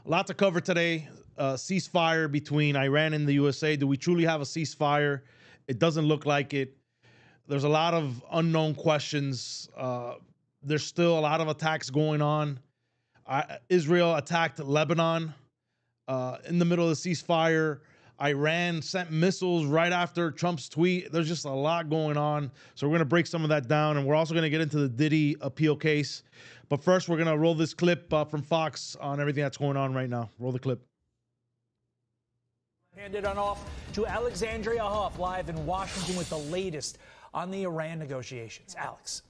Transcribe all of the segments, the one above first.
A lot to cover today. Ceasefire between Iran and the USA. Do we truly have a ceasefire? It doesn't look like it. There's a lot of unknown questions. There's still a lot of attacks going on. Israel attacked Lebanon in the middle of the ceasefire. Iran sent missiles right after Trump's tweet. There's just a lot going on. So we're going to break some of that down. And we're also going to get into the Diddy appeal case. But first, we're going to roll this clip from Fox on everything that's going on right now. Roll the clip. Handed on off to Alexandria Huff live in Washington with the latest on the Iran negotiations. Alex.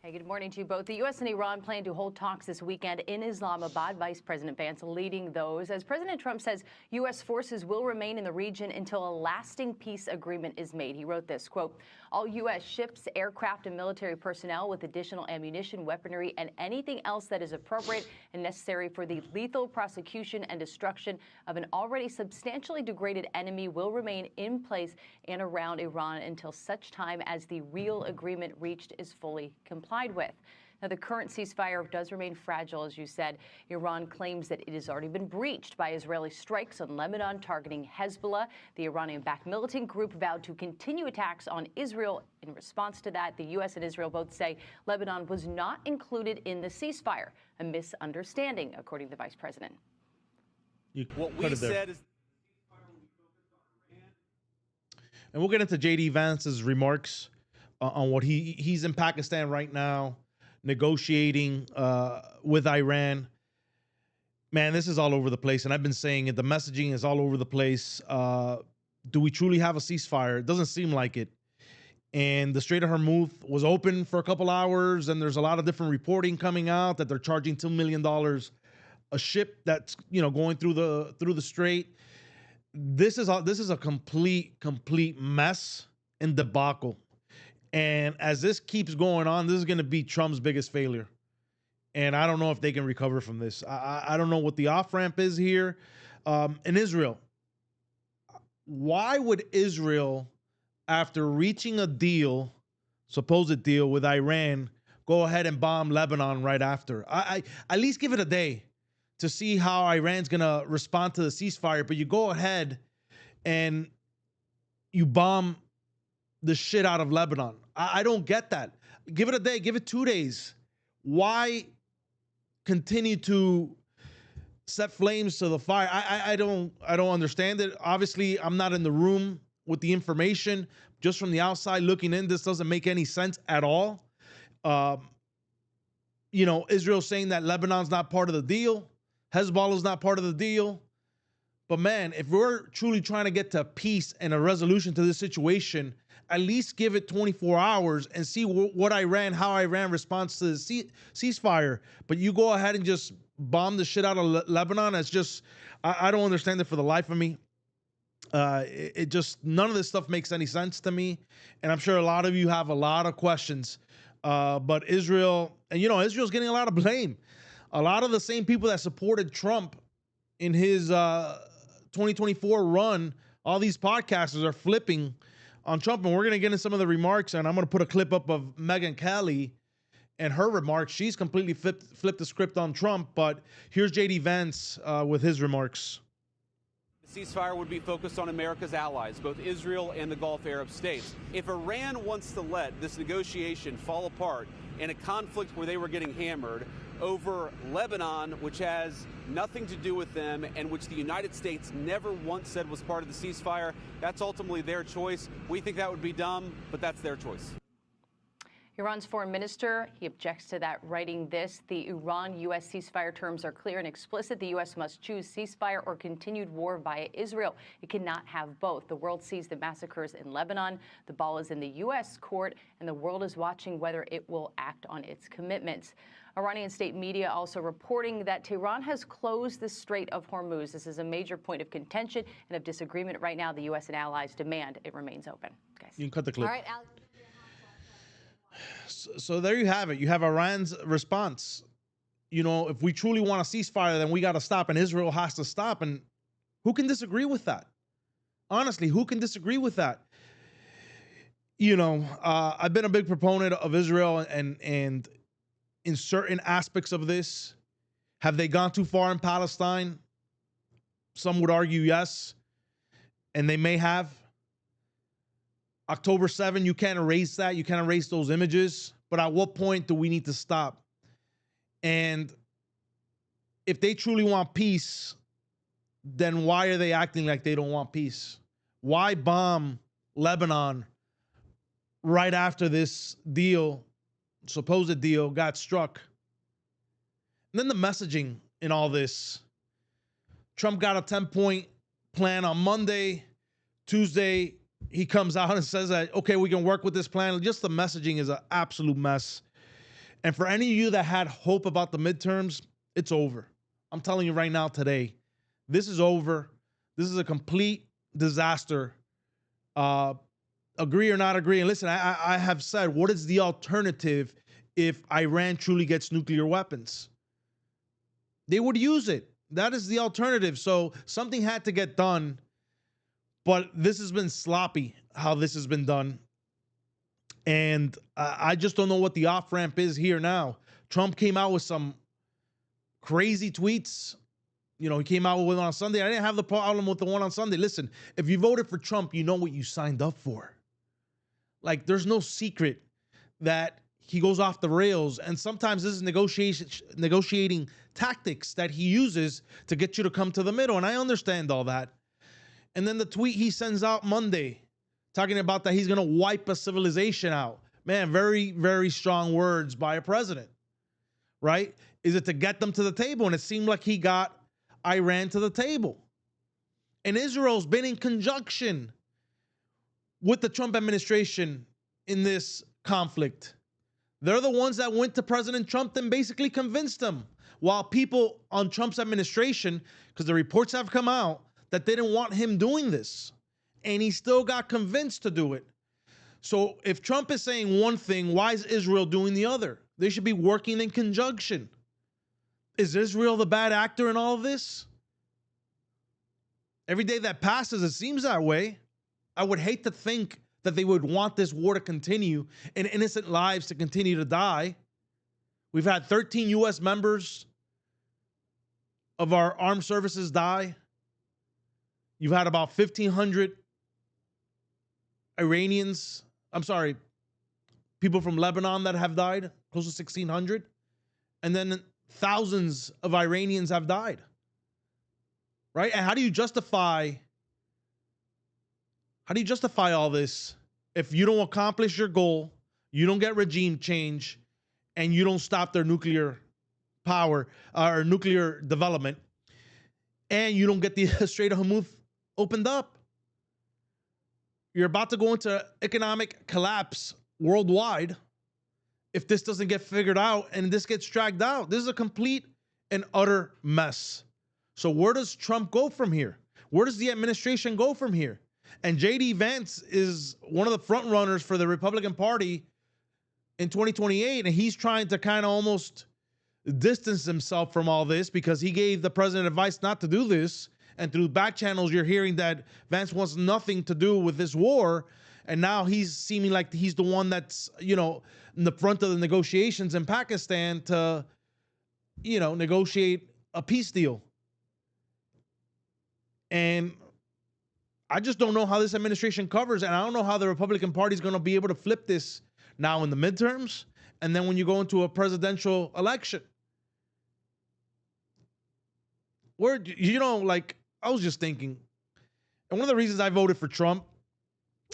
Hey, good morning to you both. The U.S. and Iran plan to hold talks this weekend in Islamabad. Vice President Vance leading those. As President Trump says, U.S. forces will remain in the region until a lasting peace agreement is made. He wrote this, quote, all U.S. ships, aircraft, and military personnel with additional ammunition, weaponry, and anything else that is appropriate and necessary for the lethal prosecution and destruction of an already substantially degraded enemy will remain in place and around Iran until such time as the real agreement reached is fully complied with. Now, the current ceasefire does remain fragile, as you said. Iran claims that it has already been breached by Israeli strikes on Lebanon targeting Hezbollah. The Iranian-backed militant group vowed to continue attacks on Israel. In response to that, the U.S. and Israel both say Lebanon was not included in the ceasefire, a misunderstanding, according to the vice president. What we said is, and we'll get into J.D. Vance's remarks on what he's in Pakistan right now, negotiating with Iran. Man, this is all over the place. And I've been saying it, the messaging is all over the place. Do we truly have a ceasefire? It doesn't seem like it. And the Strait of Hormuz was open for a couple hours, and there's a lot of different reporting coming out that they're charging $2 million a ship that's, going through the strait. This is a complete mess and debacle. And as this keeps going on, this is going to be Trump's biggest failure. And I don't know if they can recover from this. I don't know what the off-ramp is here. In Israel, why would Israel, after reaching a deal, supposed deal with Iran, go ahead and bomb Lebanon right after? I at least give it a day to see how Iran's going to respond to the ceasefire. But you go ahead and you bomb the shit out of Lebanon. I don't get that. Give it a day, give it 2 days. Why continue to set flames to the fire? I don't understand it. Obviously, I'm not in the room with the information. Just from the outside looking in, this doesn't make any sense at all. Israel saying that Lebanon's not part of the deal. Hezbollah's not part of the deal. But man, if we're truly trying to get to peace and a resolution to this situation, at least give it 24 hours and see how Iran responds to the ceasefire. But you go ahead and just bomb the shit out of Lebanon. It's just, I don't understand it for the life of me. It just, none of this stuff makes any sense to me. And I'm sure a lot of you have a lot of questions. But Israel, and Israel's getting a lot of blame. A lot of the same people that supported Trump in his 2024 run, all these podcasters are flipping on Trump, and we're going to get into some of the remarks, and I'm going to put a clip up of Megyn Kelly and her remarks. She's completely flipped the script on Trump, but here's J.D. Vance with his remarks. The ceasefire would be focused on America's allies, both Israel and the Gulf Arab states. If Iran wants to let this negotiation fall apart in a conflict where they were getting hammered over Lebanon, which has nothing to do with them and which the United States never once said was part of the ceasefire, that's ultimately their choice. We think that would be dumb, but that's their choice. Iran's foreign minister, he objects to that, writing this: the Iran-U.S. ceasefire terms are clear and explicit. The U.S. must choose ceasefire or continued war via Israel. It cannot have both. The world sees the massacres in Lebanon. The ball is in the U.S. court, and the world is watching whether it will act on its commitments. Iranian state media also reporting that Tehran has closed the Strait of Hormuz. This is a major point of contention and of disagreement right now. The U.S. and allies demand it remains open. Guys. You can cut the clip. All right, Alex. So there you have it. You have Iran's response. If we truly want a ceasefire, then we got to stop, and Israel has to stop. And who can disagree with that? Honestly, who can disagree with that? I've been a big proponent of Israel and in certain aspects of this, Have they gone too far in Palestine? Some would argue yes, and they may have. October 7, you can't erase that. You can't erase those images. But at what point do we need to stop? And if they truly want peace, then why are they acting like they don't want peace? Why bomb Lebanon right after this deal, supposed deal, got struck? And then the messaging in all this. Trump got a 10-point plan on Monday. Tuesday, he comes out and says that, okay, we can work with this plan. Just the messaging is an absolute mess. And for any of you that had hope about the midterms, it's over. I'm telling you right now today, this is over. This is a complete disaster. Agree or not agree. And listen, I have said, what is the alternative if Iran truly gets nuclear weapons? They would use it. That is the alternative. So something had to get done, but this has been sloppy how this has been done. And I just don't know what the off-ramp is here now. Trump came out with some crazy tweets. You know, he came out with one on Sunday. I didn't have the problem with the one on Sunday. Listen, if you voted for Trump, you know what you signed up for. Like, there's no secret that he goes off the rails. And sometimes this is negotiating tactics that he uses to get you to come to the middle. And I understand all that. And then the tweet he sends out Monday, talking about that he's going to wipe a civilization out. Man, very, very strong words by a president, right? Is it to get them to the table? And it seemed like he got Iran to the table. And Israel's been in conjunction with the Trump administration in this conflict. They're the ones that went to President Trump and basically convinced him, while people on Trump's administration, because the reports have come out, that they didn't want him doing this. And he still got convinced to do it. So if Trump is saying one thing, why is Israel doing the other? They should be working in conjunction. Is Israel the bad actor in all of this? Every day that passes, it seems that way. I would hate to think that they would want this war to continue and innocent lives to continue to die. We've had 13 U.S. members of our armed services die. You've had about 1,500 Iranians, people from Lebanon that have died, close to 1,600. And then thousands of Iranians have died. Right? And how do you justify all this if you don't accomplish your goal, you don't get regime change, and you don't stop their nuclear power or nuclear development, and you don't get the Strait of Hormuz opened up? You're about to go into economic collapse worldwide if this doesn't get figured out and this gets dragged out. This is a complete and utter mess. So where does Trump go from here? Where does the administration go from here? And J.D. Vance is one of the front runners for the Republican Party in 2028, and he's trying to kind of almost distance himself from all this because he gave the president advice not to do this. And through back channels, you're hearing that Vance wants nothing to do with this war. And now he's seeming like he's the one that's, in the front of the negotiations in Pakistan to, negotiate a peace deal. And I just don't know how this administration covers. And I don't know how the Republican Party is going to be able to flip this now in the midterms. And then when you go into a presidential election. Where, I was just thinking, and one of the reasons I voted for Trump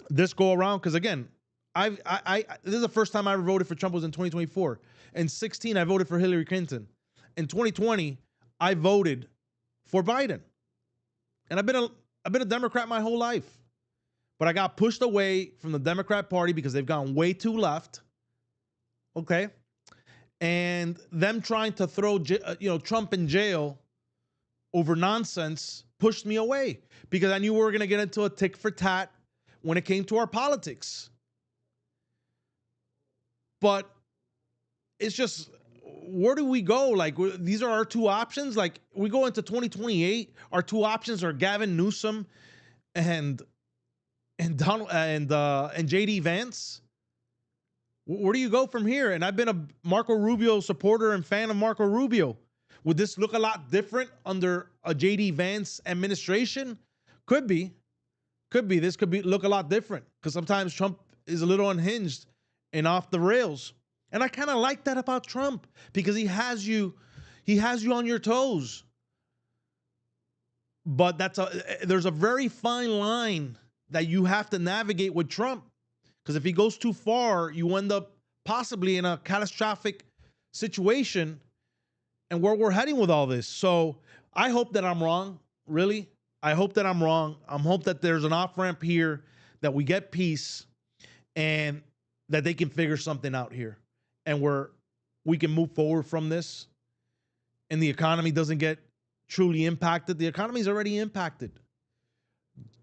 this go around, because again, this is the first time I ever voted for Trump was in 2024. In 2016, I voted for Hillary Clinton. In 2020, I voted for Biden. And I've been a Democrat my whole life. But I got pushed away from the Democrat Party because they've gone way too left. Okay? And them trying to throw Trump in jail over nonsense pushed me away because I knew we were going to get into a tick for tat when it came to our politics. But it's just, where do we go? Like, these are our two options. Like, we go into 2028, our two options are Gavin Newsom and Donald and JD Vance. Where do you go from here? And I've been a Marco Rubio supporter and fan of Marco Rubio. Would this look a lot different under a JD Vance administration? Could be. Could be. This could be look a lot different because sometimes Trump is a little unhinged and off the rails. And I kind of like that about Trump because he has you on your toes. But there's a very fine line that you have to navigate with Trump. Because if he goes too far, you end up possibly in a catastrophic situation and where we're heading with all this. So I hope that I'm wrong, really. I hope that I'm wrong. I hope that there's an off-ramp here, that we get peace, and that they can figure something out here. And we can move forward from this, and the economy doesn't get truly impacted. The economy is already impacted.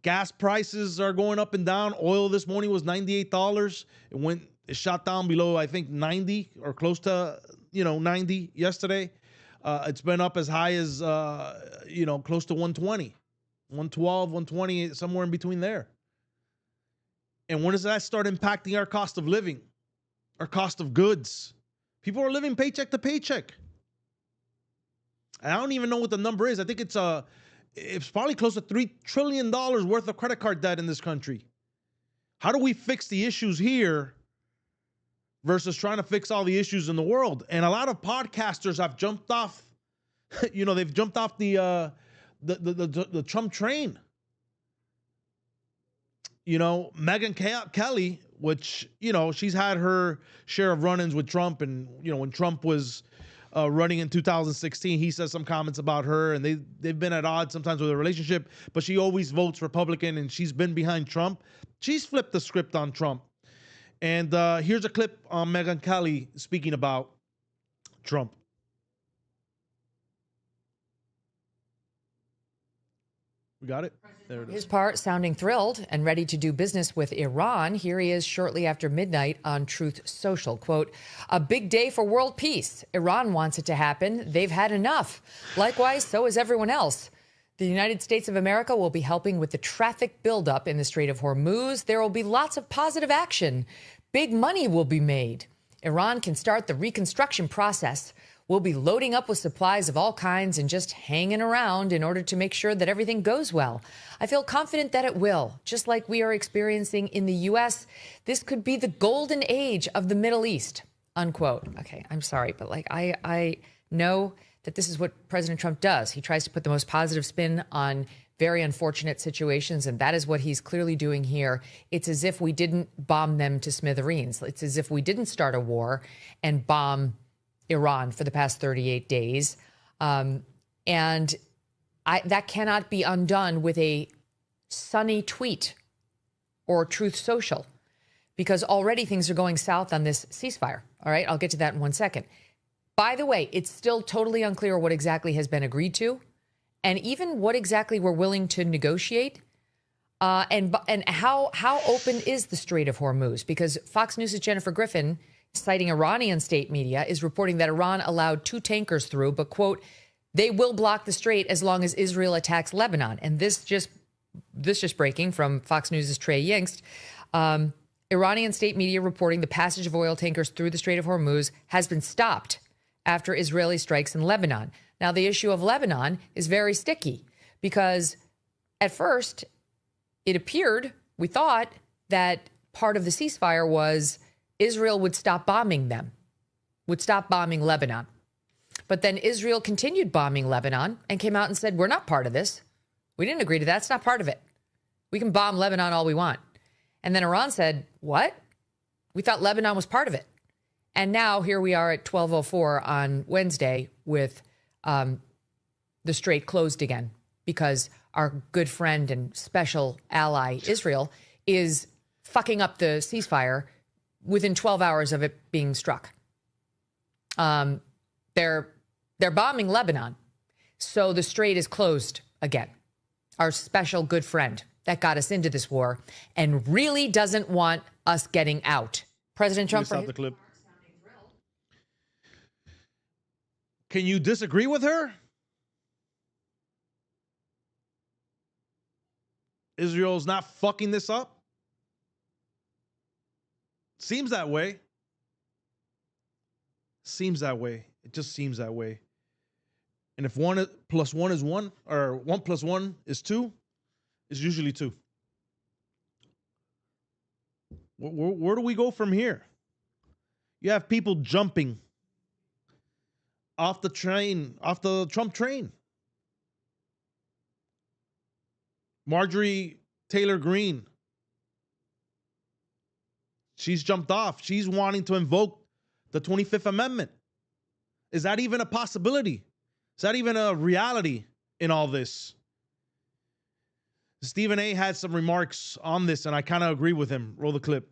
Gas prices are going up and down. Oil this morning was $98. It shot down below, I think, 90 or close to 90 yesterday. It's been up as high as close to 120, 112, 120, somewhere in between there. And when does that start impacting our cost of living, our cost of goods? People are living paycheck to paycheck. And I don't even know what the number is. I think it's probably close to $3 trillion worth of credit card debt in this country. How do we fix the issues here versus trying to fix all the issues in the world? And a lot of podcasters have jumped off, they've jumped off the Trump train. Megyn Kelly, which, she's had her share of run-ins with Trump. And, when Trump was running in 2016, he says some comments about her, and they've been at odds sometimes with their relationship, but she always votes Republican, and she's been behind Trump. She's flipped the script on Trump. And here's a clip on Megyn Kelly speaking about Trump. We got it? There it is. His part sounding thrilled and ready to do business with Iran. Here he is shortly after midnight on Truth Social. Quote, "A big day for world peace. Iran wants it to happen. They've had enough. Likewise, so is everyone else. The United States of America will be helping with the traffic buildup in the Strait of Hormuz. There will be lots of positive action. Big money will be made. Iran can start the reconstruction process. We'll be loading up with supplies of all kinds and just hanging around in order to make sure that everything goes well. I feel confident that it will. Just like we are experiencing in the U.S., this could be the golden age of the Middle East," unquote. Okay, I'm sorry, but I know that this is what President Trump does. He tries to put the most positive spin on very unfortunate situations, and that is what he's clearly doing here. It's as if we didn't bomb them to smithereens. It's as if we didn't start a war and bomb Iran for the past 38 days. And that cannot be undone with a sunny tweet or Truth Social, because already things are going south on this ceasefire. All right, I'll get to that in 1 second. By the way, it's still totally unclear what exactly has been agreed to, and even what exactly we're willing to negotiate, and how open is the Strait of Hormuz? Because Fox News' Jennifer Griffin, citing Iranian state media, is reporting that Iran allowed 2 tankers through, but, quote, "they will block the strait as long as Israel attacks Lebanon." And this just breaking from Fox News' Trey Yingst. Iranian state media reporting the passage of oil tankers through the Strait of Hormuz has been stopped after Israeli strikes in Lebanon. Now, the issue of Lebanon is very sticky because at first it appeared, we thought, that part of the ceasefire was Israel would stop bombing them, would stop bombing Lebanon. But then Israel continued bombing Lebanon and came out and said, "We're not part of this. We didn't agree to that. It's not part of it. We can bomb Lebanon all we want." And then Iran said, "What? We thought Lebanon was part of it." And now here we are at 12:04 on Wednesday with the strait closed again because our good friend and special ally Israel is fucking up the ceasefire within 12 hours of it being struck. They're bombing Lebanon, so the strait is closed again. Our special good friend that got us into this war and really doesn't want us getting out. President Trump. Stop the clip. Can you disagree with her? Israel's not fucking this up? Seems that way. Seems that way. It just seems that way. And if plus one is one, or 1 plus 1 is 2, it's usually 2. Where do we go from here? You have people jumping off the train, off the Trump train. Marjorie Taylor Greene, she's jumped off. She's wanting to invoke the 25th Amendment. Is that even a possibility? Is that even a reality in all this? Stephen A. had some remarks on this, and I kind of agree with him. Roll the clip.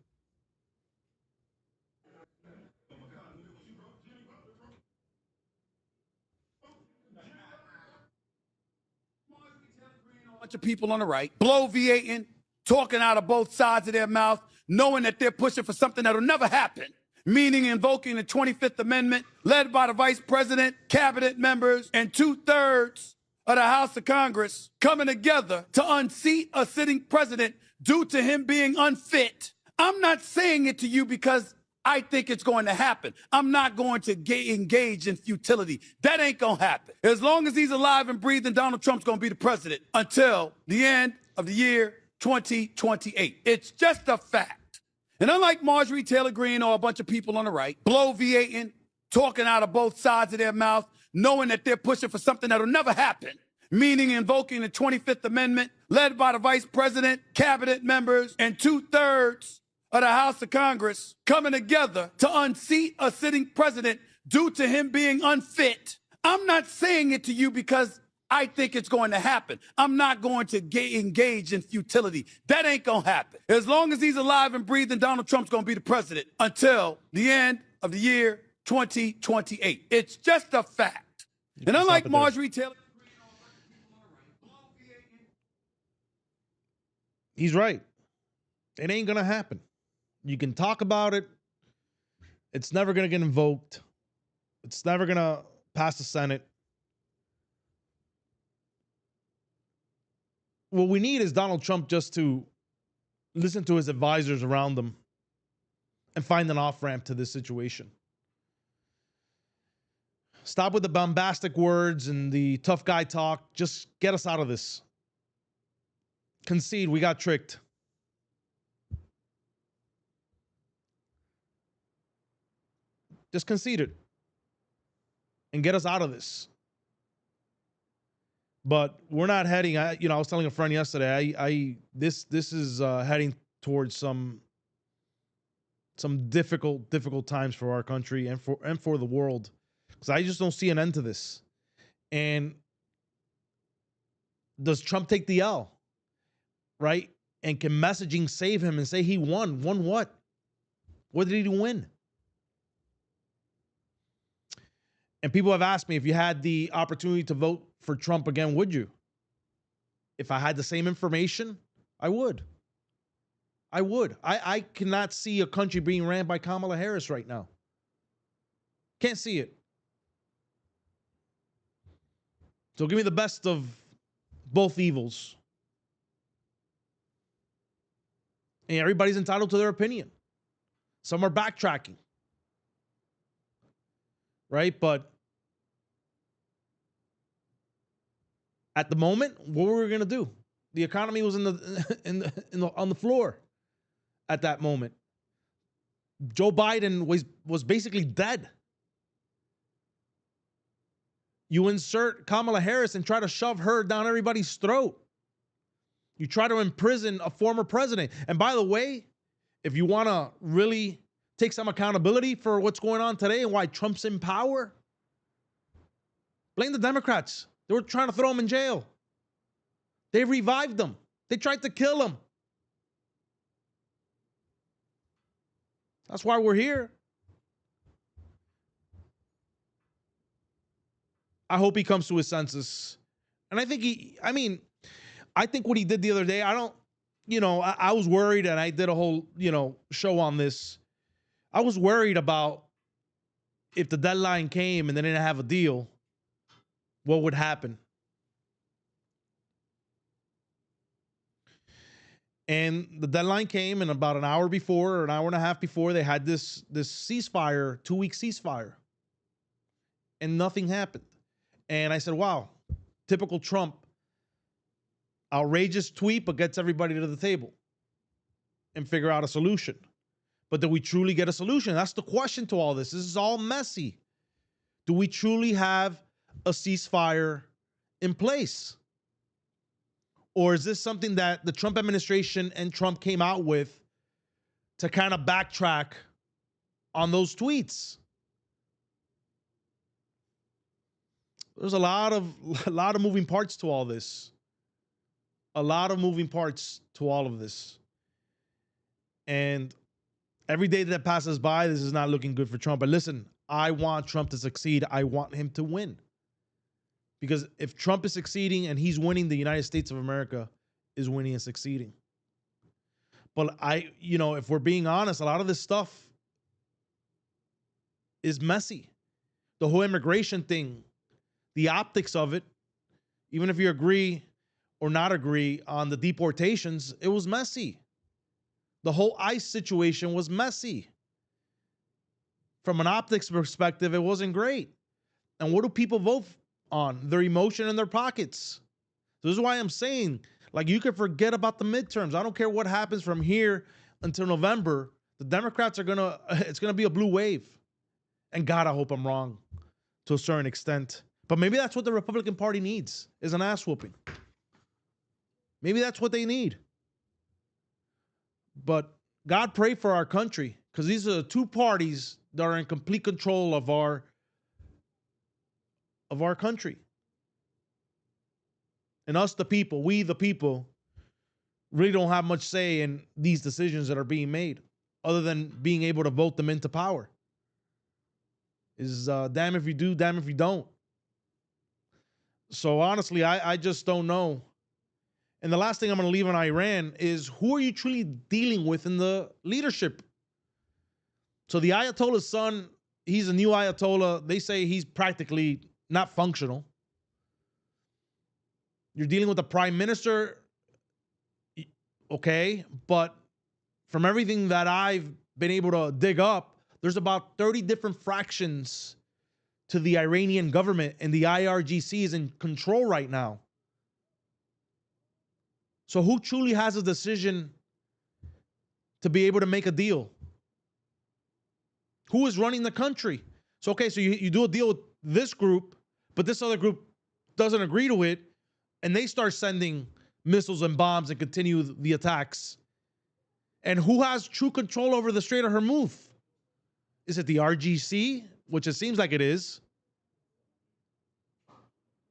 A bunch of people on the right, bloviating, talking out of both sides of their mouth, knowing that they're pushing for something that'll never happen, meaning invoking the 25th Amendment, led by the vice president, cabinet members, and 2/3 of the House of Congress coming together to unseat a sitting president due to him being unfit. I'm not saying it to you because I think it's going to happen. I'm not going to engage in futility. That ain't going to happen. As long as he's alive and breathing, Donald Trump's going to be the president until the end of the year 2028. It's just a fact. And unlike Marjorie Taylor Greene or a bunch of people on the right, bloviating, talking out of both sides of their mouth, knowing that they're pushing for something that'll never happen, meaning invoking the 25th Amendment, led by the vice president, cabinet members, and 2/3 of the House of Congress coming together to unseat a sitting president due to him being unfit. I'm not saying it to you because I think it's going to happen. I'm not going to engage in futility. That ain't going to happen. As long as he's alive and breathing, Donald Trump's going to be the president until the end of the year 2028. It's just a fact. And unlike Marjorie Taylor, he's right. It ain't going to happen. You can talk about it. It's never going to get invoked. It's never going to pass the Senate. What we need is Donald Trump just to listen to his advisors around him and find an off-ramp to this situation. Stop with the bombastic words and the tough guy talk. Just get us out of this. Concede, we got tricked. Just concede it and get us out of this. But we're not heading. I was telling a friend yesterday. This is heading towards some difficult times for our country and for the world, because I just don't see an end to this. And does Trump take the L, right? And can messaging save him and say he won? Won what? What did he win? And people have asked me, if you had the opportunity to vote for Trump again, would you? If I had the same information, I would. I cannot see a country being ran by Kamala Harris right now. Can't see it. So give me the best of both evils. And everybody's entitled to their opinion. Some are backtracking. Right? But at the moment, what were we going to do? The economy was on the floor at that moment. Joe Biden was basically dead. You insert Kamala Harris and try to shove her down everybody's throat. You try to imprison a former president. And by the way, if you want to really take some accountability for what's going on today and why Trump's in power, blame the Democrats. They were trying to throw him in jail. They revived him. They tried to kill him. That's why we're here. I hope he comes to his senses. And I think I think what he did the other day, I was worried, and I did a whole, show on this. I was worried about if the deadline came and they didn't have a deal, what would happen? And the deadline came, and about an hour before, or an hour and a half before, they had this ceasefire, 2-week ceasefire. And nothing happened. And I said, wow, typical Trump, outrageous tweet, but gets everybody to the table and figure out a solution. But do we truly get a solution? That's the question to all this. This is all messy. Do we truly have a ceasefire in place? Or is this something that the Trump administration and Trump came out with to kind of backtrack on those tweets? There's a lot of moving parts to all this. A lot of moving parts to all of this. And every day that passes by, this is not looking good for Trump. But listen, I want Trump to succeed. I want him to win. Because if Trump is succeeding and he's winning, the United States of America is winning and succeeding. But if we're being honest, a lot of this stuff is messy. The whole immigration thing, the optics of it, even if you agree or not agree on the deportations, it was messy. The whole ICE situation was messy. From an optics perspective, it wasn't great. And what do people vote on? Their emotion in their pockets. So this is why I'm saying, you can forget about the midterms. I don't care what happens from here until November. The Democrats it's gonna be a blue wave. And God, I hope I'm wrong to a certain extent. But maybe that's what the Republican Party needs, is an ass whooping. Maybe that's what they need. But God, pray for our country, because these are the two parties that are in complete control of our country. And us, the people, we, the people, really don't have much say in these decisions that are being made, other than being able to vote them into power. Is damn if you do, damn if you don't. So honestly, I just don't know. And the last thing I'm going to leave on Iran is, who are you truly dealing with in the leadership? So the Ayatollah's son, he's a new Ayatollah. They say he's practically not functional. You're dealing with the prime minister, okay, but from everything that I've been able to dig up, there's about 30 different fractions to the Iranian government, and the IRGC is in control right now. So who truly has a decision to be able to make a deal? Who is running the country? So, okay, so you do a deal with this group, but this other group doesn't agree to it, and they start sending missiles and bombs and continue the attacks. And who has true control over the Strait of Hormuz? Is it the RGC, which it seems like it is?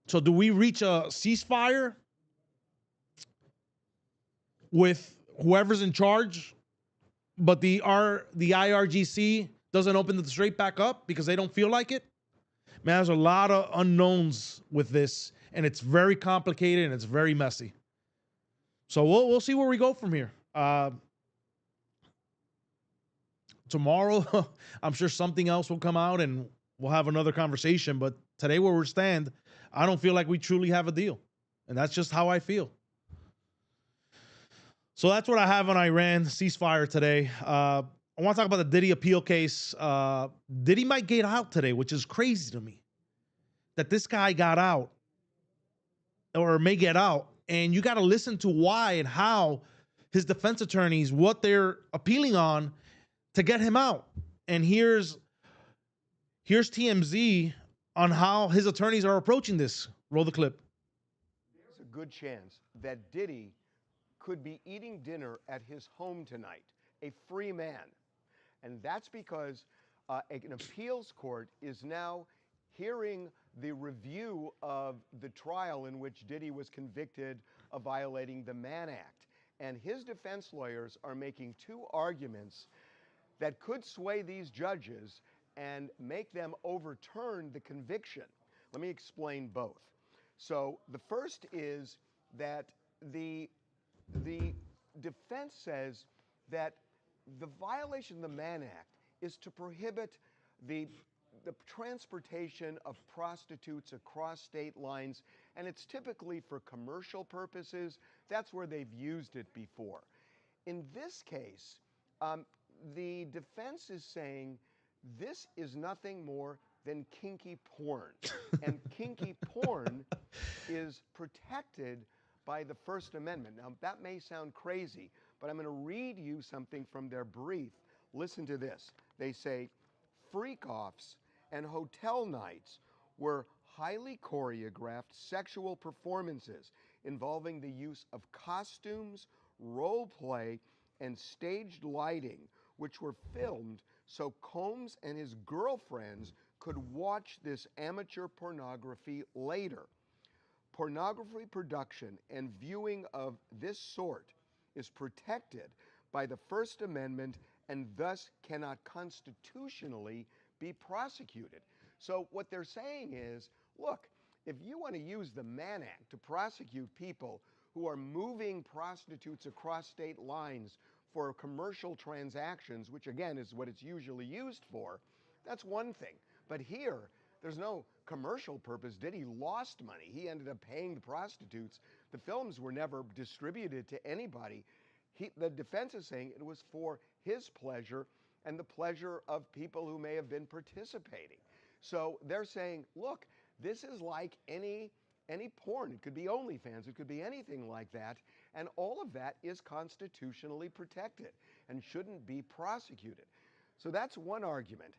So do we reach a ceasefire with whoever's in charge, but the IRGC doesn't open the strait back up because they don't feel like it? Man, there's a lot of unknowns with this, and it's very complicated and it's very messy. So we'll see where we go from here. Tomorrow, I'm sure something else will come out and we'll have another conversation. But today, where we stand, I don't feel like we truly have a deal, and that's just how I feel. So that's what I have on Iran ceasefire today. I want to talk about the Diddy appeal case. Diddy might get out today, which is crazy to me, that this guy got out or may get out. And you got to listen to why and how his defense attorneys, what they're appealing on to get him out. And here's TMZ on how his attorneys are approaching this. Roll the clip. There's a good chance that Diddy could be eating dinner at his home tonight, a free man. And that's because an appeals court is now hearing the review of the trial in which Diddy was convicted of violating the Mann Act. And his defense lawyers are making two arguments that could sway these judges and make them overturn the conviction. Let me explain both. So the first is that the defense says that the violation of the Mann Act is to prohibit the transportation of prostitutes across state lines, and it's typically for commercial purposes. That's where they've used it before. In this case, the defense is saying this is nothing more than kinky porn. And kinky porn is protected by the First Amendment. Now, that may sound crazy, but I'm going to read you something from their brief. Listen to this. They say, freak-offs and hotel nights were highly choreographed sexual performances involving the use of costumes, role play, and staged lighting, which were filmed so Combs and his girlfriends could watch this amateur pornography later. Pornography production and viewing of this sort is protected by the First Amendment and thus cannot constitutionally be prosecuted. So what they're saying is, look, if you want to use the Mann Act to prosecute people who are moving prostitutes across state lines for commercial transactions, which again is what it's usually used for, that's one thing. But here, there's no commercial purpose. Diddy lost money. He ended up paying the prostitutes. The films were never distributed to anybody. The defense is saying it was for his pleasure and the pleasure of people who may have been participating. So they're saying, look, this is like any porn. It could be OnlyFans. It could be anything like that. And all of that is constitutionally protected and shouldn't be prosecuted. So that's one argument.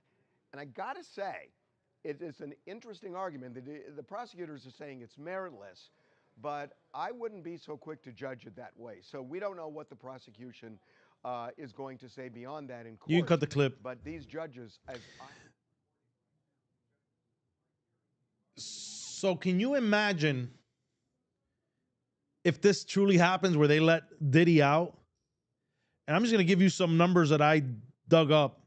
And I got to say, it is an interesting argument. The prosecutors are saying it's meritless, but I wouldn't be so quick to judge it that way. So we don't know what the prosecution is going to say beyond that in court. You can cut the clip. But these judges, So can you imagine if this truly happens where they let Diddy out? And I'm just going to give you some numbers that I dug up.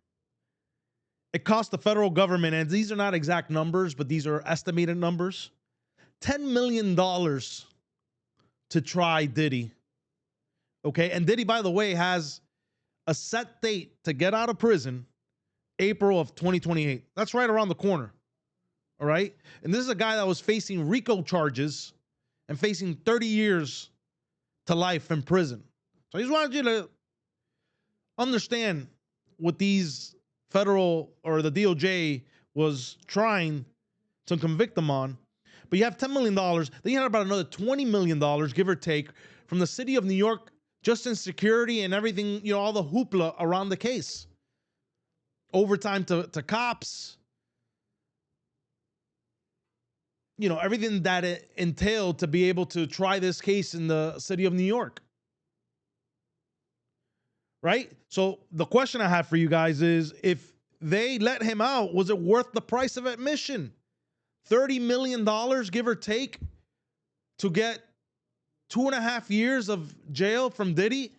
It cost the federal government, and these are not exact numbers, but these are estimated numbers, $10 million to try Diddy. Okay, and Diddy, by the way, has a set date to get out of prison, April of 2028. That's right around the corner. All right. And this is a guy that was facing RICO charges and facing 30 years to life in prison. So I just wanted you to understand what these federal or the DOJ was trying to convict them on. But you have $10 million. Then you had about another $20 million, give or take, from the city of New York, just in security and everything, you know, all the hoopla around the case. Overtime to cops. You know, everything that it entailed to be able to try this case in the city of New York. Right? So the question I have for you guys is, if they let him out, was it worth the price of admission? $30 million, give or take, to get 2.5 years of jail from Diddy?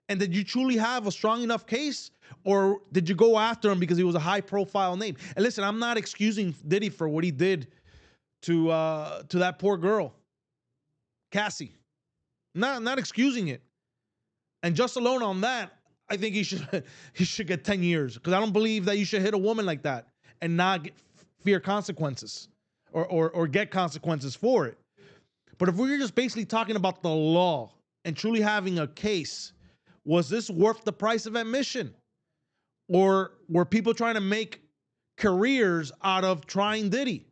And did you truly have a strong enough case? Or did you go after him because he was a high-profile name? And listen, I'm not excusing Diddy for what he did to that poor girl, Cassie. Not excusing it. And just alone on that, I think he should get 10 years, because I don't believe that you should hit a woman like that and not fear consequences or get consequences for it. But if we're just basically talking about the law and truly having a case, was this worth the price of admission? Or were people trying to make careers out of trying Diddy?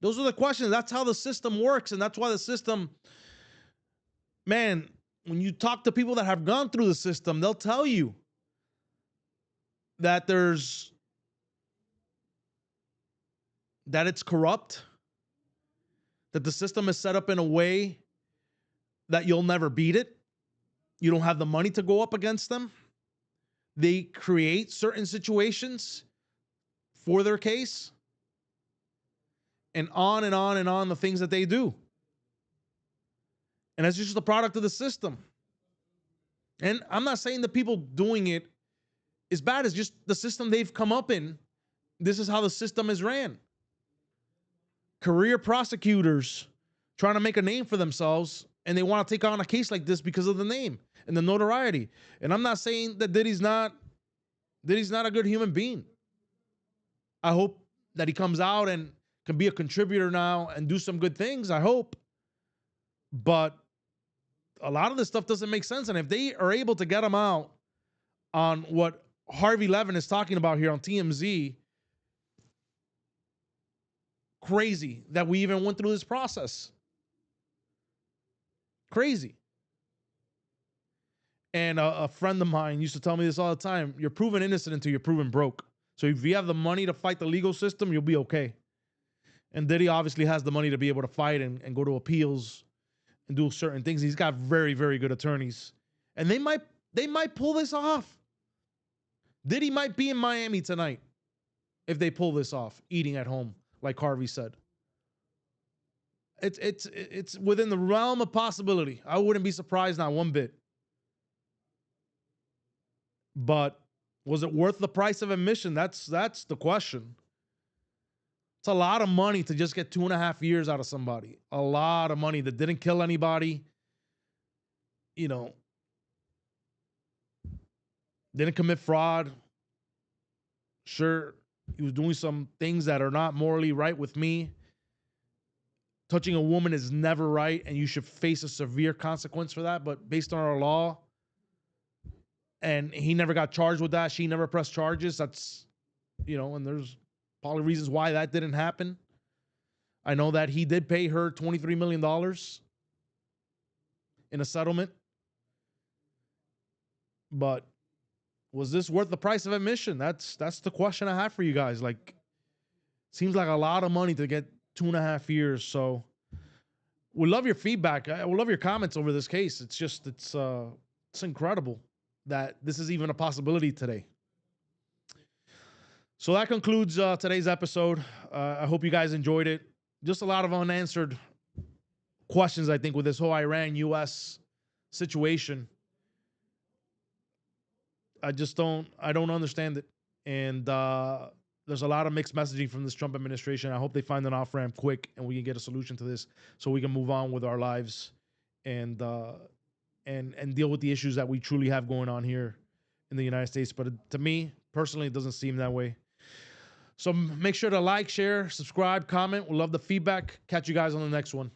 Those are the questions. That's how the system works. And that's why the system, man, when you talk to people that have gone through the system, they'll tell you that it's corrupt, that the system is set up in a way that you'll never beat it. You don't have the money to go up against them. They create certain situations for their case. And on and on and on the things that they do. And that's just the product of the system. And I'm not saying the people doing it is bad. It's just the system they've come up in. This is how the system is ran. Career prosecutors trying to make a name for themselves, and they want to take on a case like this because of the name and the notoriety. And I'm not saying that Diddy's not a good human being. I hope that he comes out and can be a contributor now and do some good things, I hope. But a lot of this stuff doesn't make sense. And if they are able to get him out on what Harvey Levin is talking about here on TMZ. Crazy that we even went through this process. Crazy. And a friend of mine used to tell me this all the time. You're proven innocent until you're proven broke. So if you have the money to fight the legal system, you'll be okay. And Diddy obviously has the money to be able to fight and go to appeals and do certain things. He's got very, very good attorneys. And they might pull this off. Diddy might be in Miami tonight if they pull this off, eating at home, like Harvey said. It's within the realm of possibility. I wouldn't be surprised, not one bit. But was it worth the price of admission? That's the question. It's a lot of money to just get 2.5 years out of somebody. A lot of money that didn't kill anybody. You know, didn't commit fraud. Sure, he was doing some things that are not morally right with me. Touching a woman is never right, and you should face a severe consequence for that. But based on our law, and he never got charged with that. She never pressed charges. That's, you know, and there's probably reasons why that didn't happen. I know that he did pay her $23 million in a settlement. But was this worth the price of admission? That's the question I have for you guys. Like, seems like a lot of money to get 2.5 years. So we love your feedback. I would love your comments over this case. It's just, it's incredible that this is even a possibility today. So that concludes today's episode. I hope you guys enjoyed it. Just a lot of unanswered questions, I think, with this whole Iran-U.S. situation. I don't understand it. And there's a lot of mixed messaging from this Trump administration. I hope they find an off-ramp quick and we can get a solution to this so we can move on with our lives and deal with the issues that we truly have going on here in the United States. But to me, personally, it doesn't seem that way. So make sure to like, share, subscribe, comment. We'll love the feedback. Catch you guys on the next one.